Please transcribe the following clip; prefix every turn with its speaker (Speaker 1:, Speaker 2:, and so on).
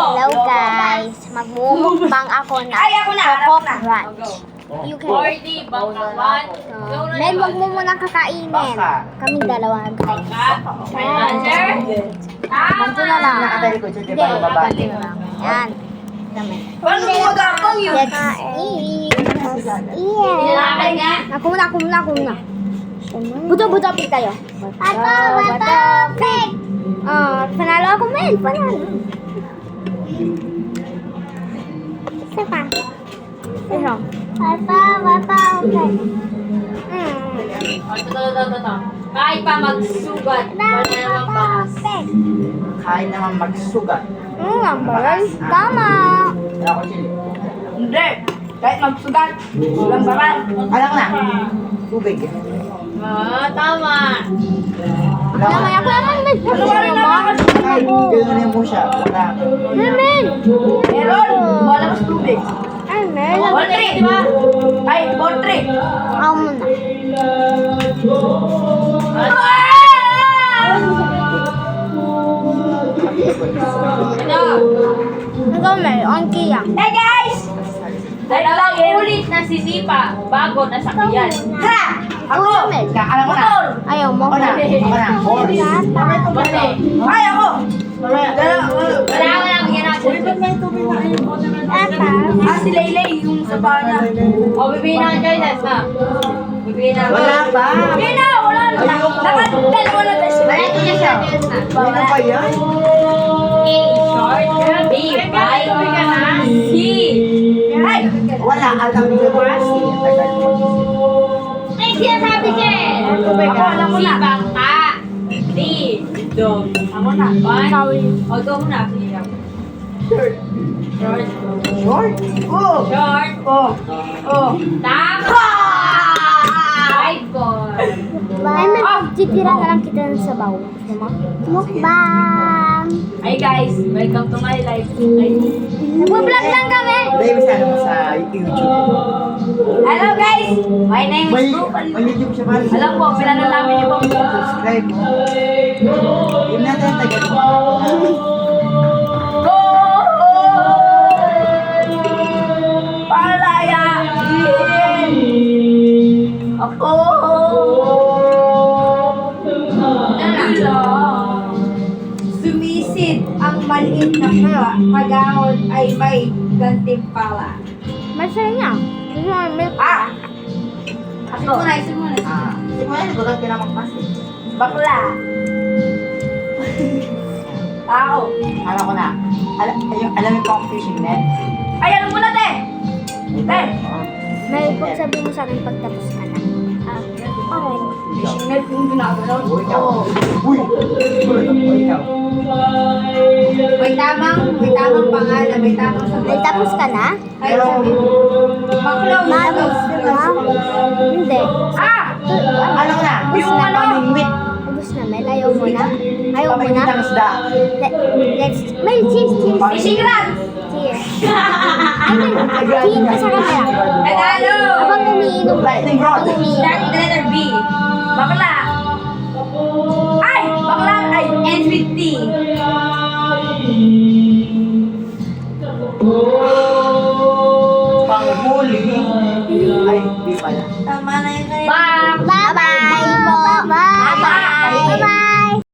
Speaker 1: Hello guys, magmumukbang ako na Coco Crunch. You can.
Speaker 2: 40, bangkawan.
Speaker 1: Mel, wag mo munang kakainin. Kaming dalawa nagkain.
Speaker 2: Answer?
Speaker 1: Ganito na lang.
Speaker 3: Nakatalikod siya, di
Speaker 1: Hindi,
Speaker 3: ba? Bababa.
Speaker 1: ganito na lang. Yan. Dami.
Speaker 2: Paano gumagapang yun?
Speaker 1: Let's eat.
Speaker 2: Nilalakad nga?
Speaker 1: Ako muna. Buto pig tayo. Buto pig. Panalo ako, Mel. Panalo. Isa pa. Ito. Buto pig.
Speaker 2: Ito. Kahit pa magsugat, wala namang bakas.
Speaker 3: Kahit naman magsugat.
Speaker 1: Lambaran. Tama.
Speaker 3: Wala ko chili.
Speaker 2: Hindi. Kahit magsugat, walang bakas.
Speaker 3: Alam ko na. Tubig.
Speaker 2: Tama.
Speaker 1: Naman ako naman.
Speaker 2: Ano ba rin naman?
Speaker 3: Kahit gano'n mo siya. Wala.
Speaker 1: Mel.
Speaker 2: Meron. Wala mas tubig.
Speaker 1: Ay, Mel.
Speaker 2: Portrait, di ba? Ay, portrait.
Speaker 1: Ako muna.
Speaker 2: Ano?
Speaker 1: Ikaw, Mel. On kaya.
Speaker 2: Hey guys! Dalawang ulit na si Zipa bago nasakyan. Ha! Ako!
Speaker 1: Mel.
Speaker 3: Alam ko na.
Speaker 1: Ayaw mo.
Speaker 3: Ako na. Horse.
Speaker 2: Bate. Ay, ako! Wala ko lang bigyan natin. Si Laylay, yung sa bana. O, bibigyan na ang choices, ha? Bibigyan na.
Speaker 3: Wala pa.
Speaker 2: Bibigyan na! Wala na! Nakadalawa na tayo. Wala ko niya sa atin, ha?
Speaker 3: Ano pa yan?
Speaker 2: A, short. B, bike. C. Ay!
Speaker 3: Wala. Alam ko kasi. Tagal mo.
Speaker 2: Ay, sinasabi siya eh. Ako, alam ko na. Si bangka. D, dog. Ako na. One. O, dog na. Sige lang. Short.
Speaker 3: Short? Oh.
Speaker 2: Short. Oh. Tama! 5 points.
Speaker 1: Ay, Mel. Titira na lang kita ng sabaw. Gusto mo? Mukbang.
Speaker 2: Hi guys, welcome to my life.
Speaker 1: Nagbablog lang kami.
Speaker 3: Baby, sana mo sa YouTube.
Speaker 2: Hello guys, my name
Speaker 3: May
Speaker 2: is Rupal.
Speaker 3: YouTube siya pala.
Speaker 2: Alam ko, pinanalaman niyo bang
Speaker 3: Subscribe mo. Yun natin tagal mo.
Speaker 2: Go! Palayain! Ako! Sumisid ang maliit na pagahon ay may gantimpala.
Speaker 1: Masaya niya. Gusto mo, Mel.
Speaker 2: Isip mo na.
Speaker 3: Hindi mo yan, bagal ka na magpasi.
Speaker 2: Bakla. Tao.
Speaker 3: Alam ko na. Alam mo yung competition net?
Speaker 2: Ay, alam mo na, te! Te!
Speaker 1: Mel, kung sabi mo sa akin pagtapos ka na. Okay.
Speaker 2: Fishing net yung ginagalaw.
Speaker 3: Uy, ikaw. Uy! Uy, ikaw.
Speaker 2: May tamang pangalan, may tamang sagot.
Speaker 1: Mel, tapos ka na?
Speaker 2: Ay, sabi. Baklaw.
Speaker 1: Manos, diba? Hindi.
Speaker 3: Alam ko na.
Speaker 1: Ubus
Speaker 3: Yung
Speaker 1: na, Mel.
Speaker 3: pamingwit.
Speaker 1: Ubus na, Mel. Ayaw mo na. Ayaw mo
Speaker 3: Pamingwit
Speaker 1: na.
Speaker 3: ng isda.
Speaker 1: Let's, Mel, cheers.
Speaker 2: Fishing rod!
Speaker 1: Cheers. Ay, Mel, tingin ka sa camera.
Speaker 2: Regalo!
Speaker 1: Habang umiinom.
Speaker 3: Lightning rod.
Speaker 2: Start with the letter B. Bakla. Ay! Bakla! Ay! Ends with T.